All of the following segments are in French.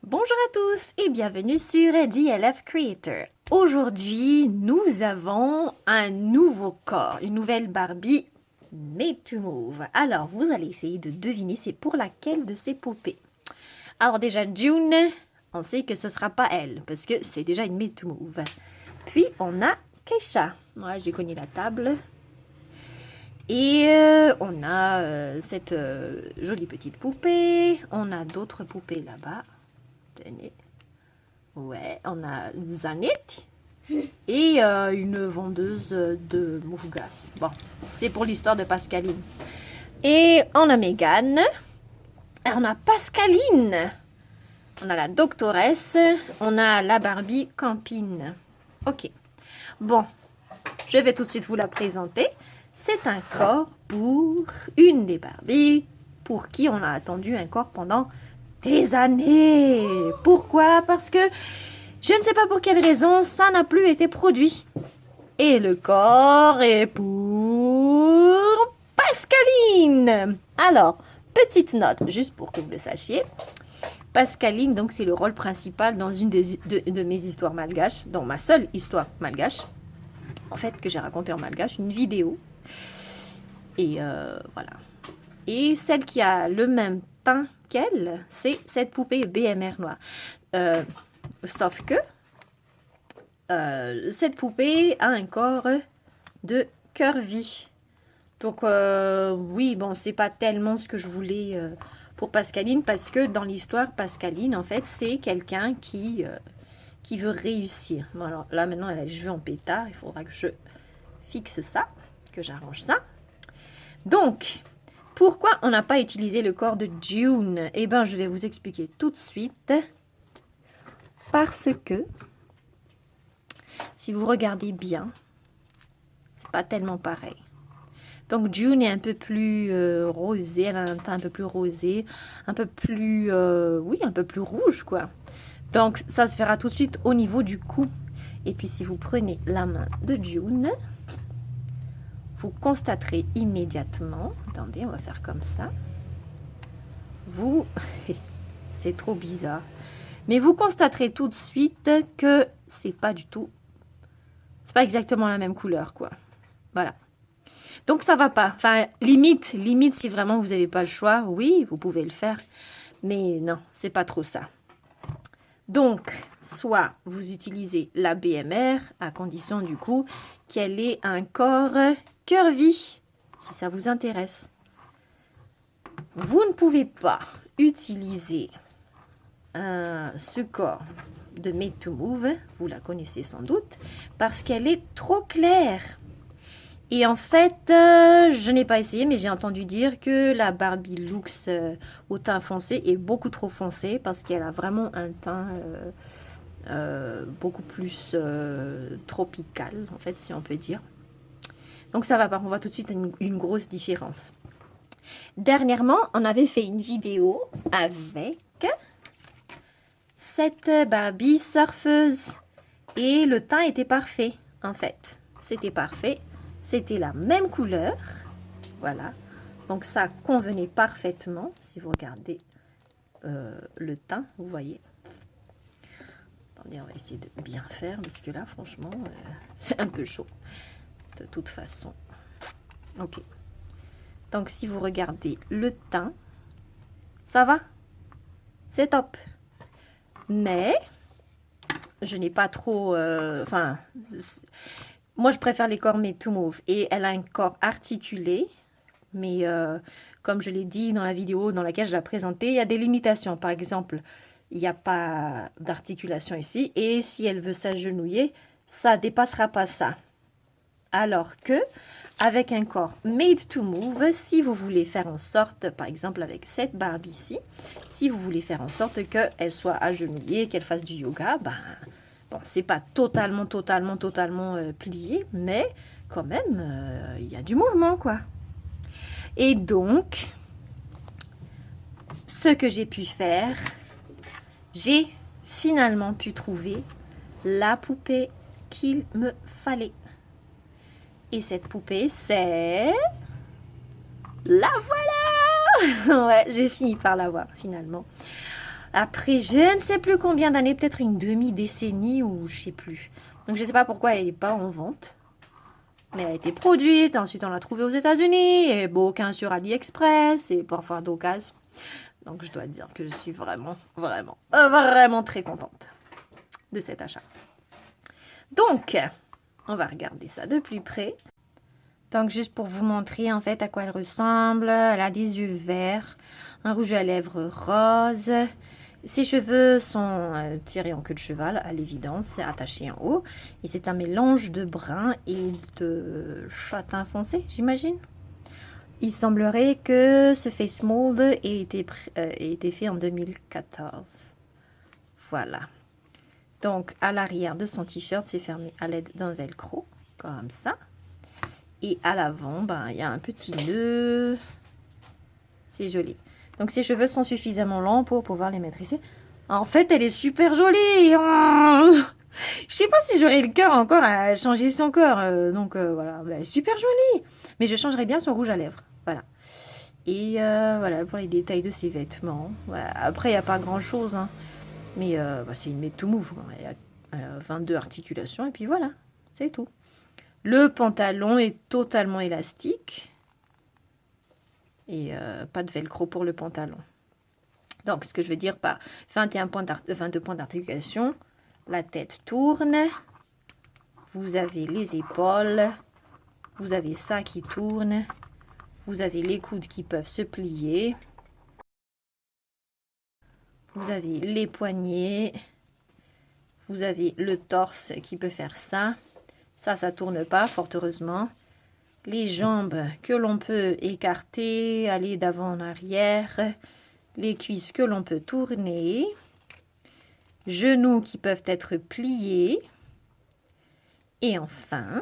Bonjour à tous et bienvenue sur DLF Creator. Aujourd'hui, nous avons un nouveau corps, une nouvelle Barbie Made to Move. Alors, vous allez essayer de deviner c'est pour laquelle de ces poupées. Alors déjà, June, on sait que ce sera pas elle parce que c'est déjà une Made to Move. Puis, on a Keisha. Moi, j'ai cogné la table. Et on a cette jolie petite poupée. On a d'autres poupées là-bas. Tenez. Ouais, on a Zanette et une vendeuse de Moufgas. Bon, c'est pour l'histoire de Pascaline. Et on a Mégane. Et on a Pascaline. On a la doctoresse. On a la Barbie Campine. Ok. Bon, je vais tout de suite vous la présenter. C'est un corps pour une des Barbies pour qui on a attendu un corps pendant des années. Pourquoi? Parce que je ne sais pas pour quelle raison ça n'a plus été produit. Et le corps est pour Pascaline. Alors, petite note, juste pour que vous le sachiez. Pascaline, donc c'est le rôle principal dans une de mes histoires malgaches, dans ma seule histoire malgache, en fait, que j'ai racontée en malgache, une vidéo. Et voilà. Et celle qui a le même teint qu'elle, c'est cette poupée BMR noire. Sauf que cette poupée a un corps de curvy. Donc oui, bon, c'est pas tellement ce que je voulais pour Pascaline, parce que dans l'histoire, Pascaline, en fait, c'est quelqu'un qui veut réussir. Bon, alors là, maintenant, elle a les cheveux en pétard. Il faudra que je fixe ça, que j'arrange ça. Donc, pourquoi on n'a pas utilisé le corps de June? Eh bien, je vais vous expliquer tout de suite. Parce que, si vous regardez bien, c'est pas tellement pareil. Donc, June est un peu plus rosée, elle a un teint un peu plus rosé, un peu plus, oui, un peu plus rouge, quoi. Donc, ça se fera tout de suite au niveau du cou. Et puis, si vous prenez la main de June, vous constaterez immédiatement, attendez, on va faire comme ça, c'est trop bizarre, mais vous constaterez tout de suite que c'est pas exactement la même couleur, quoi. Voilà. Donc ça va pas. Enfin, limite, si vraiment vous n'avez pas le choix, oui, vous pouvez le faire, mais non, c'est pas trop ça. Donc, soit vous utilisez la BMR, à condition du coup qu'elle ait un corps curvy, si ça vous intéresse. Vous ne pouvez pas utiliser ce corps de Made to Move, vous la connaissez sans doute, parce qu'elle est trop claire. Et en fait, je n'ai pas essayé, mais j'ai entendu dire que la Barbie Luxe au teint foncé est beaucoup trop foncé, parce qu'elle a vraiment un teint beaucoup plus tropical, en fait, si on peut dire. Donc ça va pas, on voit tout de suite une grosse différence. Dernièrement, on avait fait une vidéo avec cette Barbie surfeuse. Et le teint était parfait, en fait. C'était parfait. C'était la même couleur. Voilà. Donc ça convenait parfaitement. Si vous regardez le teint, vous voyez. Attendez, on va essayer de bien faire, parce que là, franchement, c'est un peu chaud. De toute façon. Ok. Donc, si vous regardez le teint, ça va. C'est top. Mais, je n'ai pas trop... Enfin, moi, je préfère les corps Made to Move. Et elle a un corps articulé. Mais, comme je l'ai dit dans la vidéo dans laquelle je l'ai présentée, il y a des limitations. Par exemple, il n'y a pas d'articulation ici. Et si elle veut s'agenouiller, ça ne dépassera pas ça. Alors que, avec un corps Made to Move, si vous voulez faire en sorte, par exemple avec cette Barbie-ci, si vous voulez faire en sorte qu'elle soit agenouillée, qu'elle fasse du yoga, ben, bon, c'est pas totalement plié, mais quand même, il y a du mouvement, quoi. Et donc, ce que j'ai pu faire, j'ai finalement pu trouver la poupée qu'il me fallait. Et cette poupée, c'est... La voilà. Ouais, j'ai fini par l'avoir, finalement. Après, je ne sais plus combien d'années, peut-être une demi-décennie ou je sais plus. Donc, je ne sais pas pourquoi elle n'est pas en vente. Mais elle a été produite, ensuite on l'a trouvée aux États-Unis, et aucun sur AliExpress, et parfois d'occasion. Donc, je dois dire que je suis vraiment, vraiment, vraiment très contente de cet achat. Donc, on va regarder ça de plus près. Donc, juste pour vous montrer en fait à quoi elle ressemble. Elle a des yeux verts, un rouge à lèvres rose. Ses cheveux sont tirés en queue de cheval, à l'évidence, attachés en haut. Et c'est un mélange de brun et de châtain foncé, j'imagine. Il semblerait que ce face mold ait été fait en 2014. Voilà. Donc, à l'arrière de son t-shirt, c'est fermé à l'aide d'un velcro, comme ça. Et à l'avant, ben, il y a un petit nœud. C'est joli. Donc, ses cheveux sont suffisamment longs pour pouvoir les mettre ici. En fait, elle est super jolie. Oh, je sais pas si j'aurais le cœur encore à changer son corps. Voilà, elle est super jolie. Mais je changerais bien son rouge à lèvres. Voilà. Et voilà, pour les détails de ses vêtements. Voilà. Après, il n'y a pas grand-chose. Hein. Mais c'est une Made to Move. Il y a 22 articulations. Et puis voilà, c'est tout. Le pantalon est totalement élastique. Et pas de velcro pour le pantalon. Donc, ce que je veux dire par 22 points d'articulation, la tête tourne, vous avez les épaules, vous avez ça qui tourne, vous avez les coudes qui peuvent se plier, vous avez les poignets, vous avez le torse qui peut faire ça. Ça tourne pas, fort heureusement. Les jambes que l'on peut écarter, aller d'avant en arrière. Les cuisses que l'on peut tourner. Genoux qui peuvent être pliés. Et enfin,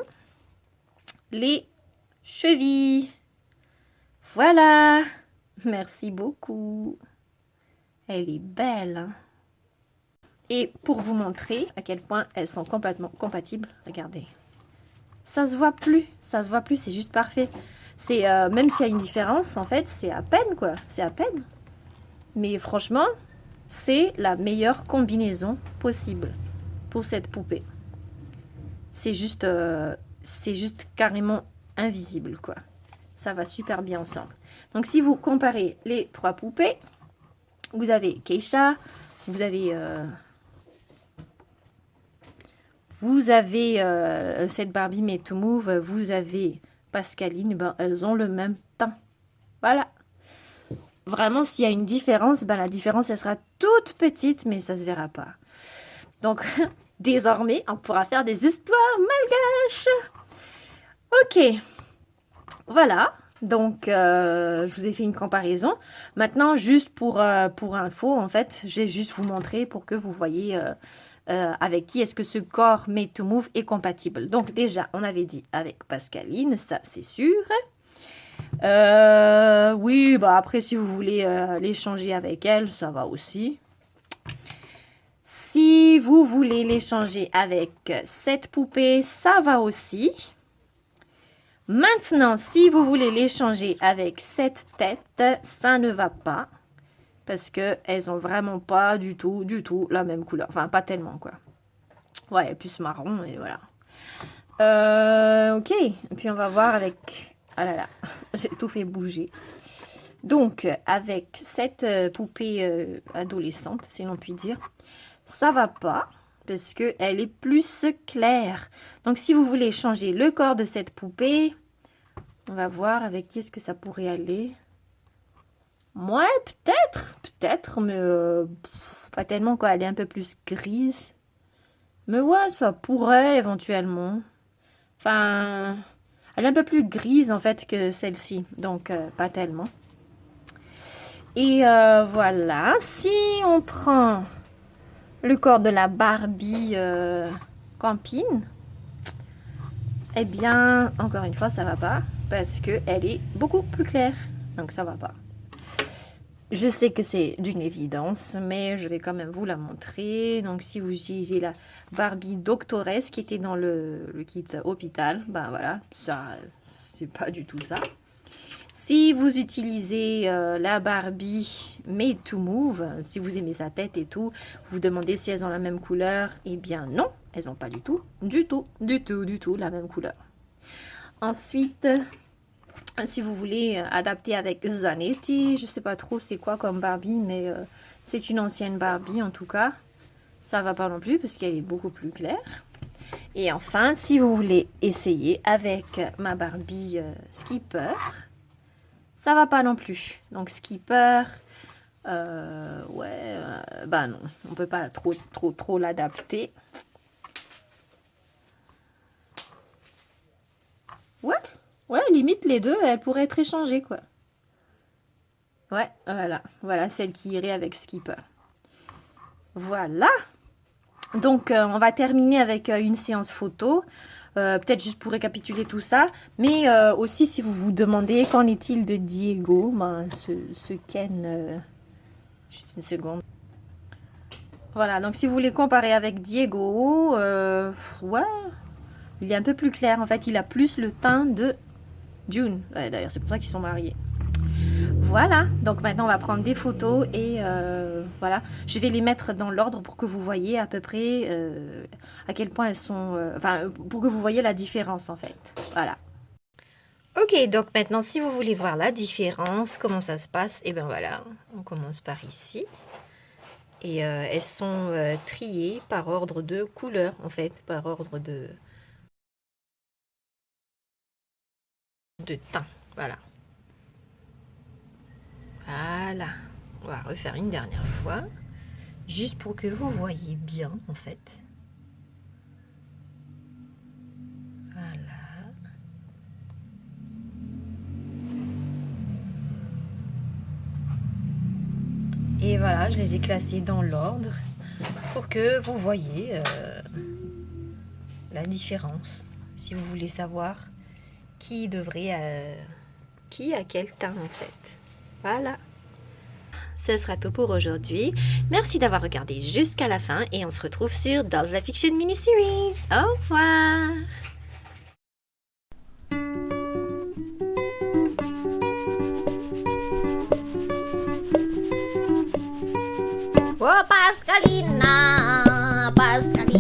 les chevilles. Voilà. Merci beaucoup. Elle est belle. Hein? Et pour vous montrer à quel point elles sont complètement compatibles, regardez. Ça se voit plus, c'est juste parfait. C'est même s'il y a une différence, en fait, c'est à peine quoi, c'est à peine. Mais franchement, c'est la meilleure combinaison possible pour cette poupée. C'est juste carrément invisible quoi. Ça va super bien ensemble. Donc si vous comparez les trois poupées, vous avez Keisha, vous avez cette Barbie Made to Move, vous avez Pascaline, ben, elles ont le même teint. Voilà. Vraiment, s'il y a une différence, ben, la différence, elle sera toute petite, mais ça ne se verra pas. Donc, désormais, on pourra faire des histoires malgaches. Ok. Voilà. Donc, je vous ai fait une comparaison. Maintenant, juste pour info, en fait, je vais juste vous montrer pour que vous voyez... avec qui est-ce que ce corps Made to Move est compatible. Donc déjà, on avait dit avec Pascaline, ça c'est sûr. Oui, bah après si vous voulez l'échanger avec elle, ça va aussi. Si vous voulez l'échanger avec cette poupée, ça va aussi. Maintenant, si vous voulez l'échanger avec cette tête, ça ne va pas. Parce qu'elles ont vraiment pas du tout la même couleur. Enfin, pas tellement, quoi. Ouais, plus marron, et voilà. Ok. Et puis, on va voir avec... Ah là là, j'ai tout fait bouger. Donc, avec cette poupée adolescente, si l'on peut dire, ça va pas. Parce qu'elle est plus claire. Donc, si vous voulez changer le corps de cette poupée, on va voir avec qui est-ce que ça pourrait aller. Ouais, peut-être, mais pas tellement quoi. Elle est un peu plus grise. Mais ouais, ça pourrait éventuellement. Enfin, elle est un peu plus grise en fait que celle-ci, donc pas tellement. Et voilà, si on prend le corps de la Barbie Campine, eh bien, encore une fois, ça va pas parce que elle est beaucoup plus claire, donc ça va pas. Je sais que c'est d'une évidence, mais je vais quand même vous la montrer. Donc, si vous utilisez la Barbie Doctoresse qui était dans le kit hôpital, ben voilà, ça, c'est pas du tout ça. Si vous utilisez la Barbie Made to Move, si vous aimez sa tête et tout, vous demandez si elles ont la même couleur. Eh bien non, elles n'ont pas du tout la même couleur. Ensuite, si vous voulez adapter avec Zanetti, je sais pas trop c'est quoi comme Barbie, mais c'est une ancienne Barbie en tout cas. Ça va pas non plus parce qu'elle est beaucoup plus claire. Et enfin, si vous voulez essayer avec ma Barbie Skipper, ça va pas non plus. Donc Skipper, bah non, on peut pas trop l'adapter. Ouais, limite les deux, elles pourraient être échangées quoi. Ouais, voilà celle qui irait avec Skipper. Voilà. Donc, on va terminer avec une séance photo. Peut-être juste pour récapituler tout ça. Mais aussi, si vous vous demandez, qu'en est-il de Diego, ben, ce Ken... juste une seconde. Voilà, donc si vous voulez comparer avec Diego, ouais, il est un peu plus clair. En fait, il a plus le teint de June. Ouais, d'ailleurs, c'est pour ça qu'ils sont mariés. Voilà, donc maintenant on va prendre des photos et voilà, je vais les mettre dans l'ordre pour que vous voyez à peu près à quel point elles sont, enfin pour que vous voyez la différence en fait, voilà. Ok, donc maintenant si vous voulez voir la différence, comment ça se passe, et bien voilà, on commence par ici. Et elles sont triées par ordre de couleur en fait, par ordre de teint, voilà. Voilà, on va refaire une dernière fois, juste pour que vous voyez bien en fait. Voilà. Et voilà, je les ai classés dans l'ordre pour que vous voyez la différence. Si vous voulez savoir qui devrait, qui a quel teint en fait. Voilà. Ce sera tout pour aujourd'hui. Merci d'avoir regardé jusqu'à la fin et on se retrouve sur Dolls The Fiction Mini-Series. Au revoir! Oh, Pascalina, Pascalina.